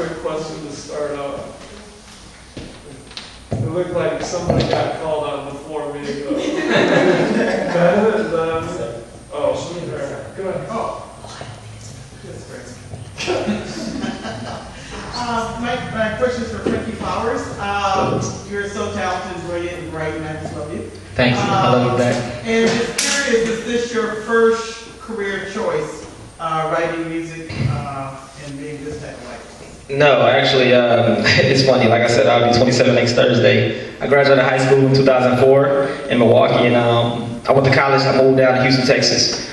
quick question to start off. It looked like somebody got called on before me, though. Oh, sure. Go ahead. Oh. My question is for Frankie Flowers. You're so talented and brilliant and bright, and I just love you. Thank you. I love you back. And just curious, is this your first career choice, writing music and being this type of life? No, actually, it's funny. Like I said, I'll be 27 next Thursday. I graduated high school in 2004 in Milwaukee, and I went to college. I moved down to Houston, Texas.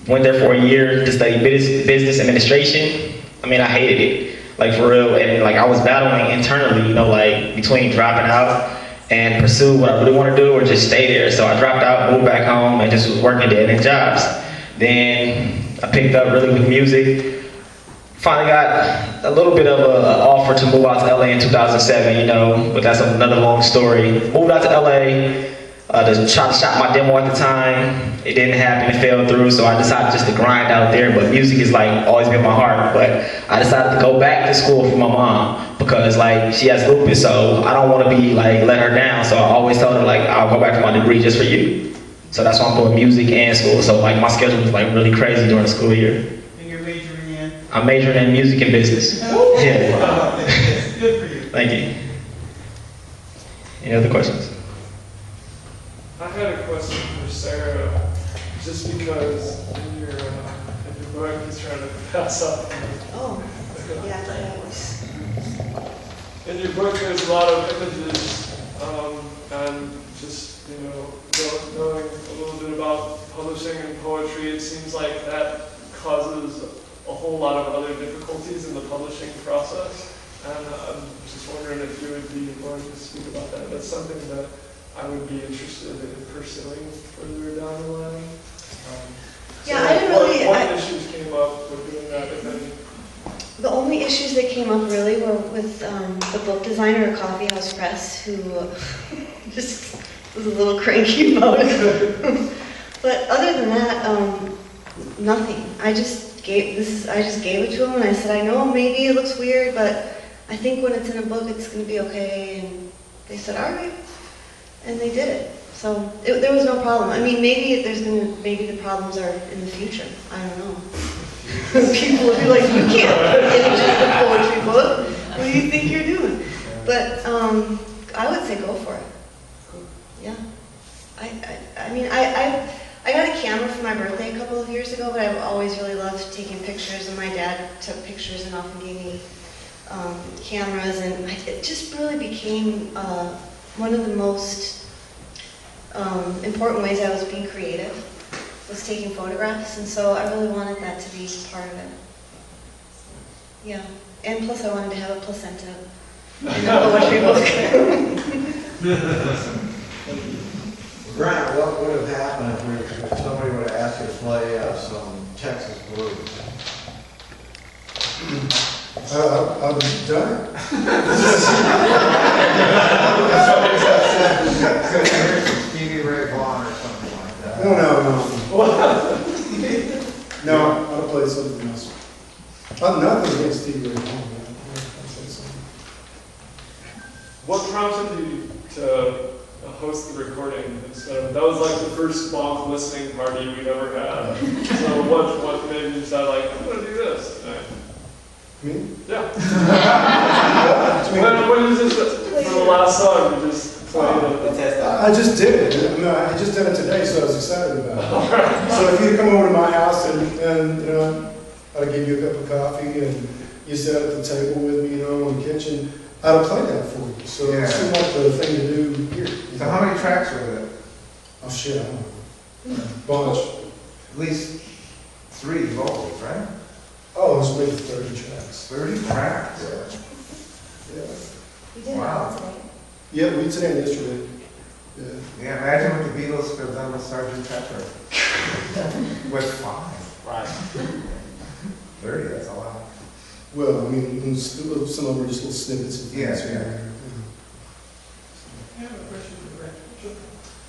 Went there for a year to study business administration. I mean, I hated it, like for real. And like I was battling internally, like between dropping out and pursue what I really want to do or just stay there. So I dropped out, moved back home, and just was working dead-end jobs. Then I picked up really with music. Finally got a little bit of an offer to move out to LA in 2007, but that's another long story. Moved out to LA to try to shop my demo at the time. It didn't happen, it fell through, so I decided just to grind out there, but music is like always been my heart. But I decided to go back to school for my mom because like she has lupus, so I don't want to be like let her down. So I always told her like I'll go back to my degree just for you. So that's why I'm doing music and school. So like my schedule was like really crazy during the school year. I'm majoring in music and business. Yeah. Good for you. Thank you. Any other questions? I had a question for Sarah, just because in your book he's trying to pass up. Oh, yeah, that was. In your book there's a lot of images, and just, knowing a little bit about publishing and poetry, it seems like that causes a whole lot of other difficulties in the publishing process, and I'm just wondering if you would be willing to speak about that. That's something that I would be interested in pursuing further down the line. Yeah, I didn't really. What issues came up with doing that, if any? The only issues that came up really were with the book designer at Coffee House Press, who just was a little cranky about it. But other than that, nothing. I just gave it to him, and I said, I know maybe it looks weird, but I think when it's in a book, it's going to be okay. And they said, all right, and they did it. So there was no problem. I mean, maybe the problems are in the future. I don't know. People will be like, you can't put images in a poetry book. What do you think you're doing? But I would say go for it. Yeah. I mean, I got a camera for my birthday a couple of years ago, but I've always really loved taking pictures, and my dad took pictures and often gave me cameras, and it just really became one of the most important ways I was being creative, was taking photographs, and so I really wanted that to be part of it. Yeah, and plus I wanted to have a placenta in the poetry book. Grant, what would have happened if somebody would have asked you to play some Texas blues? I've done it. Stevie Ray Vaughan or something like that. No. No, I'll play something else. Nothing against Stevie Ray Vaughan. I'll say something. What prompted you to host the recording instead of, that was like the first Bonk listening party we've ever had. So what made you decide like, I'm going to do this tonight? Me? Yeah. When is this for the last song? You just played the test out? I just did it. I just did it today, so I was excited about it. So if you come over to my house and I'll give you a cup of coffee and you sit at the table with me, in the kitchen, I'll play that for you. So it seemed like the thing to do here. So how many tracks were there? Oh shit, I don't know. Bunch. At least 3 vocals, right? Oh, it was maybe 30 tracks. 30 tracks? Yeah. We did Wow. it today. Yeah, we did it yesterday. Yeah. Yeah, imagine what the Beatles could have done with Sgt. Pepper. With 5. Right. 30, that's a lot. Well, I mean, some of them are just little snippets of things. Yeah. I have a question for Brett.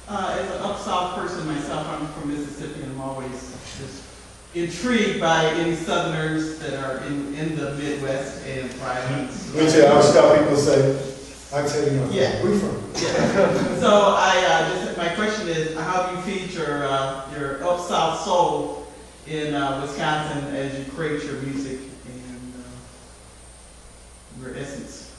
As an up south person myself, I'm from Mississippi, and I'm always just intrigued by any Southerners that are in the Midwest and thriving. Me too, I always stop people and say, I can tell you know, Yeah. where you from? Yeah. So my question is, how do you feed your up south soul in Wisconsin as you create your music and your essence?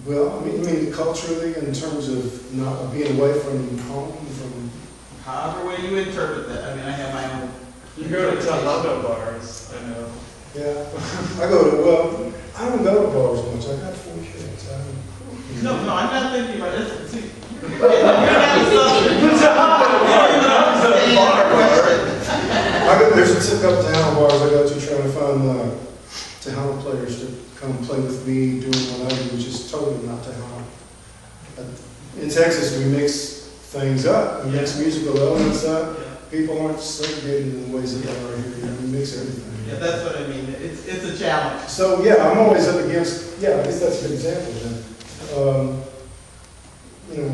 Well, I mean culturally, in terms of not being away from home, from. However way you interpret that. I mean, I have my own. You go to Tohono bars, I know. Yeah, I go to, well, I don't go to bars much, I got 4 kids. No, I'm not thinking about this. See, you're not a Southerner. You don't even understand the question. There's a couple Tohono bars I go to trying to find Tohono players to come play with me, doing what I do, which is totally not Tohono. In Texas, we mix things up. We mix musical elements up. People aren't segregated in the ways that they are here. You know, we mix everything. Yeah, that's what I mean. It's a challenge. So yeah, I'm always up against. Yeah, I guess that's a good example. Then, you know,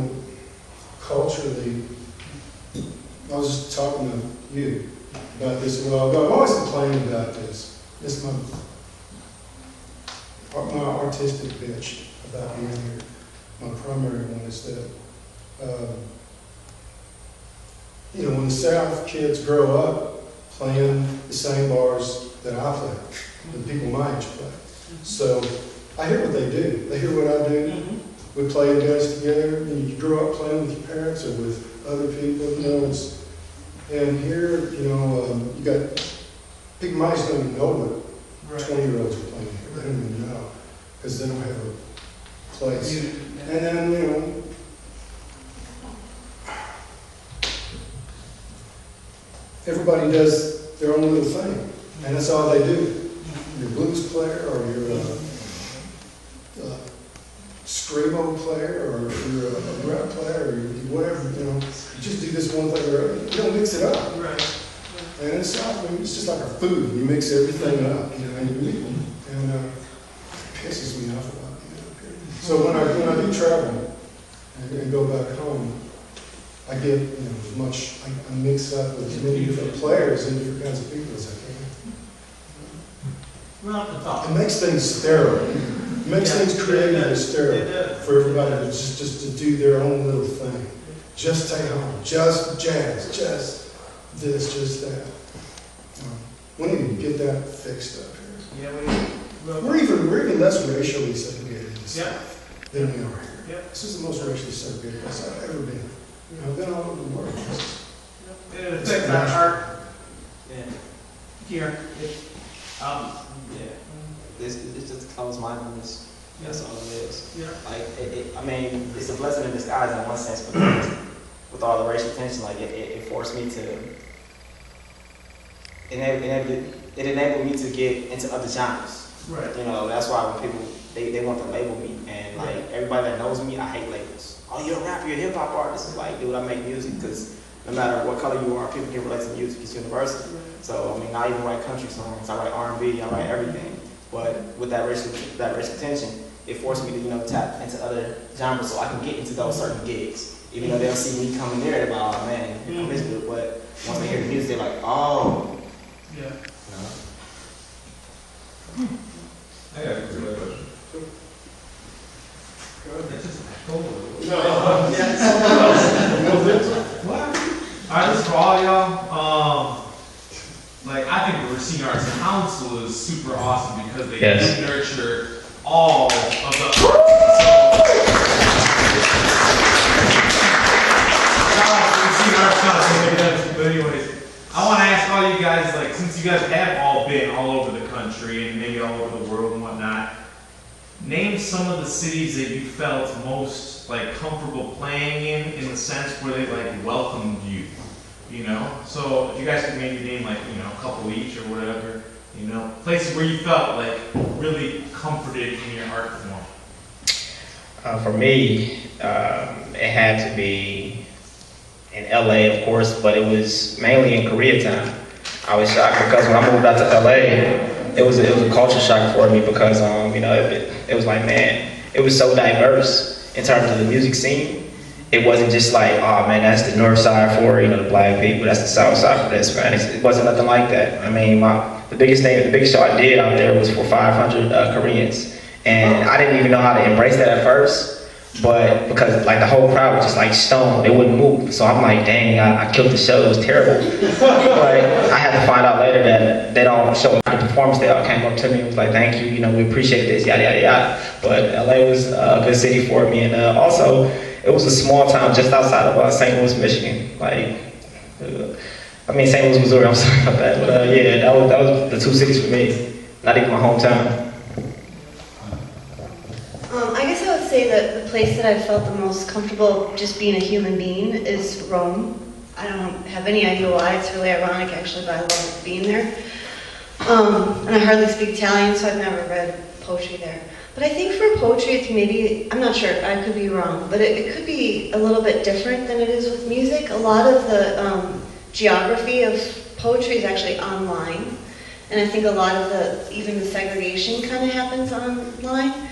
culturally, I was just talking to you about this a while ago. I'm always complaining about this. This is my artistic bitch about being here. My primary one is that, you know, when the South kids grow up playing the same bars that I play, that people my age play. So I hear what they do. They hear what I do. We play the guys together. And you grow up playing with your parents or with other people, you know. And here, you know, you got people my age don't even know what 20-year-olds are playing here. They don't even know because they don't have a place. And then, you know, everybody does their own little thing, and that's all they do. You're a blues player, or you're a screamo player, or you're a rap player, or whatever, you know. You just do this one thing, or you don't mix it up. Right. And it's just like our food. You mix everything up, you know, and it pisses me off about it. So when I do travel and go back home, I get, you know, as much, I mix up with as many different players and different kinds of people as I can. We'll have to talk. It makes things sterile. It makes things creative and sterile for everybody to just to do their own little thing. Just take home, just jazz, just this, just that. We need to get that fixed up here. Yeah, We're even less racially segregated in the South than we are here. Yep. This is the most racially segregated place I've ever been. I've been all over the world. it affects our art. Yeah. Here. Yeah. It's just closed-mindedness. That's all it is. Yeah. Like, I mean, it's a blessing in disguise in one sense, because with all the racial tension, like it forced me to. It enabled me to get into other genres. Right. You know, that's why when people they want to label me, and like everybody that knows me, I hate labels. Oh, you're a rapper, you're a hip hop artist. It's like, dude, I make music, because no matter what color you are, people can relate to music. It's universal. So I mean, I even write country songs, I write R&B, I write everything. But with that racial tension, it forced me to, you know, tap into other genres so I can get into those certain gigs. Even though they'll see me coming there, they're like, oh man, here comes this dude. But once they hear the music, they're like, oh. Yeah. I got a quick question. It's just What? Alright, this is for all y'all. Like, I think the Racine Arts Council is super awesome because they do nurture all of the. But anyways, I want to ask all you guys, like, since you guys have all been all over the country and maybe all over the world and whatnot, name some of the cities that you felt most like comfortable playing in the sense where they like welcomed you, you know? So if you guys could maybe name like, you know, a couple each or whatever, you know, places where you felt like really comforted in your art form. For me, it had to be in LA, of course, but it was mainly in Koreatown. I was shocked because when I moved out to LA, it was a culture shock for me because you know, it was like, man, it was so diverse in terms of the music scene, it wasn't just like, oh man, that's the north side for, you know, the black people, that's the south side for the Hispanics. It wasn't nothing like that. I mean, the biggest show I did out there was for 500 Koreans. And I didn't even know how to embrace that at first. But because like the whole crowd was just like stoned, they wouldn't move. So I'm like, dang, I killed the show, it was terrible. But I had to find out later that they don't show the performance. They all came up to me and was like, thank you, you know, we appreciate this, yada, yada, yada. But LA was a good city for me. And also, it was a small town just outside of St. Louis, Michigan. Like, I mean, St. Louis, Missouri, I'm sorry about that. But yeah, that was the two cities for me, not even my hometown. I guess I would say that the place that I felt the most comfortable just being a human being is Rome. I don't have any idea why. It's really ironic, actually, but I love being there. And I hardly speak Italian, so I've never read poetry there. But I think for poetry, it's maybe, I'm not sure, I could be wrong, but it could be a little bit different than it is with music. A lot of the geography of poetry is actually online. And I think a lot of even the segregation kind of happens online.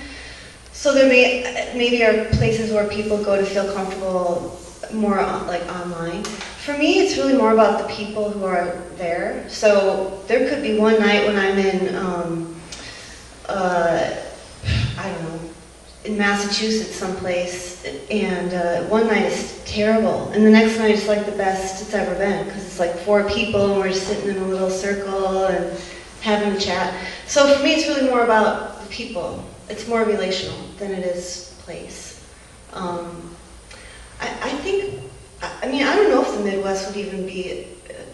So there maybe are places where people go to feel comfortable more like online. For me, it's really more about the people who are there. So there could be one night when I'm in, I don't know, in Massachusetts someplace, and one night is terrible, and the next night is like the best it's ever been, because it's like 4 people and we're just sitting in a little circle and having a chat. So for me, it's really more about the people. It's more relational than it is place. I think, I mean, I don't know if the Midwest would even be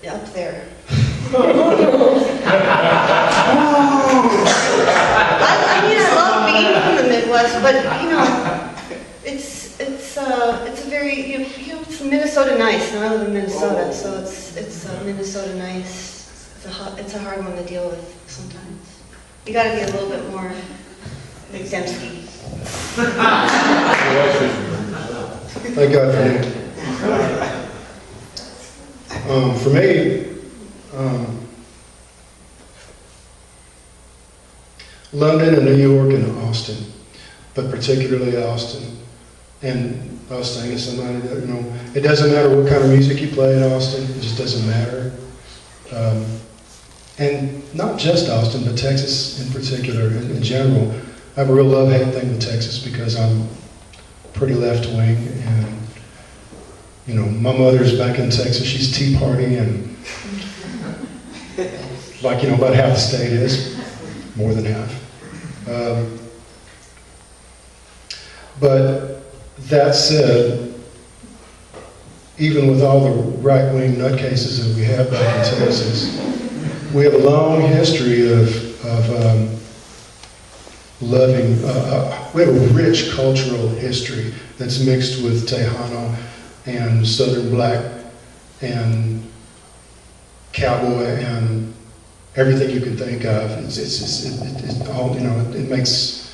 up there. I mean, I love being from the Midwest, but you know, it's a very, you know, it's Minnesota nice. Now I live in Minnesota, so it's Minnesota nice. It's a hard one to deal with sometimes. You got to be a little bit more like Dembski. Thank God for you. For me, London and New York and Austin, but particularly Austin. And I was saying to somebody that, you know, it doesn't matter what kind of music you play in Austin, it just doesn't matter. And not just Austin, but Texas in particular, in general. I have a real love-hate thing with Texas because I'm pretty left-wing, and you know, my mother's back in Texas. She's Tea Party, and like, you know, about half the state is, more than half. But that said, even with all the right-wing nutcases that we have back in Texas, we have a long history of loving, we have a rich cultural history that's mixed with Tejano and Southern Black and cowboy and everything you can think of. It's all, you know, it makes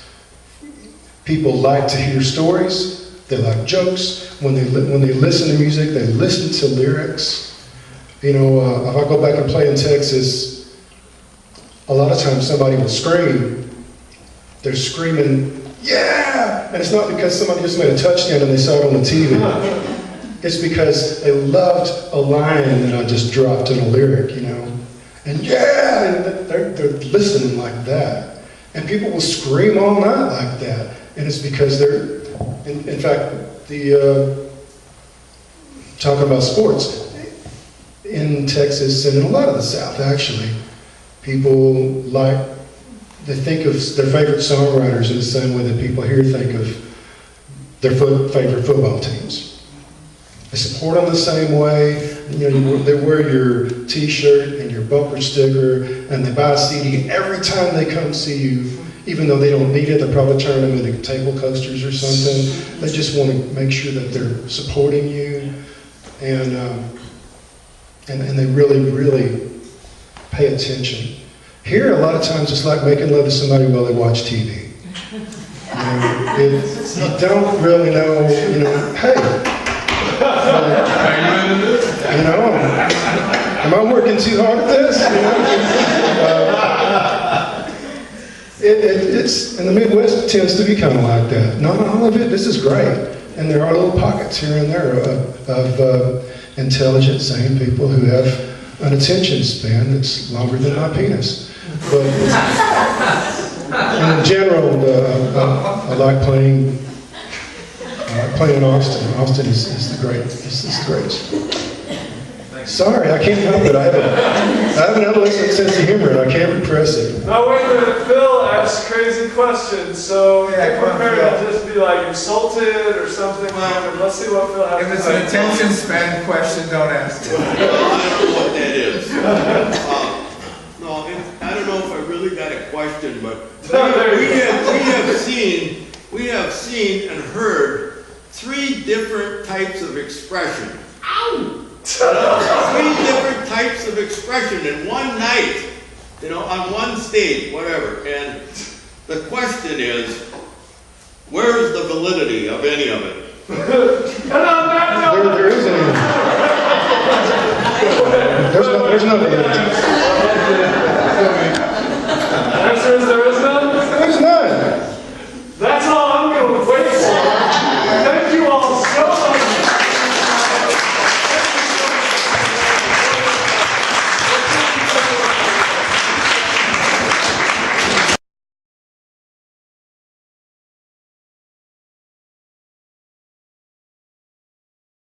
people like to hear stories. They like jokes. When they listen to music, they listen to lyrics. You know, if I go back and play in Texas, a lot of times somebody will scream. They're screaming, yeah! And it's not because somebody just made a touchdown and they saw it on the TV. It's because they loved a line that I just dropped in a lyric, you know. And yeah! And they're listening like that. And people will scream all night like that. And it's because they're, in fact, talking about sports, in Texas and in a lot of the South, actually, people they think of their favorite songwriters in the same way that people here think of their favorite football teams. They support them the same way. You know, they wear your T-shirt and your bumper sticker, and they buy a CD every time they come see you, even though they don't need it. They're probably turning them into table coasters or something. They just want to make sure that they're supporting you, and they really, really pay attention. Here, a lot of times, it's like making love to somebody while they watch TV. You don't really know, you know, hey, you know, am I working too hard at this? You know? It's in the Midwest, it tends to be kind of like that. Not all of it, this is great. And there are little pockets here and there of intelligent, sane people who have an attention span that's longer than my penis. But in general, I like playing Austin. Austin is the greatest. Sorry, I can't help it. I have an adolescent sense of humor, and I can't repress it. Now wait a minute, Phil asks crazy questions, so Yeah, you're come on, prepared Phil. to just be like insulted or something. Let's see what Phil has If to it's say. an attention span question, don't ask it. I don't know what that is. No, I don't know if I really got a question, but we have seen and heard 3 different types of expression. Ow! 3 different types of expression in one night, on one stage, whatever. And the question is, where's the validity of any of it? There isn't any. There's no validity.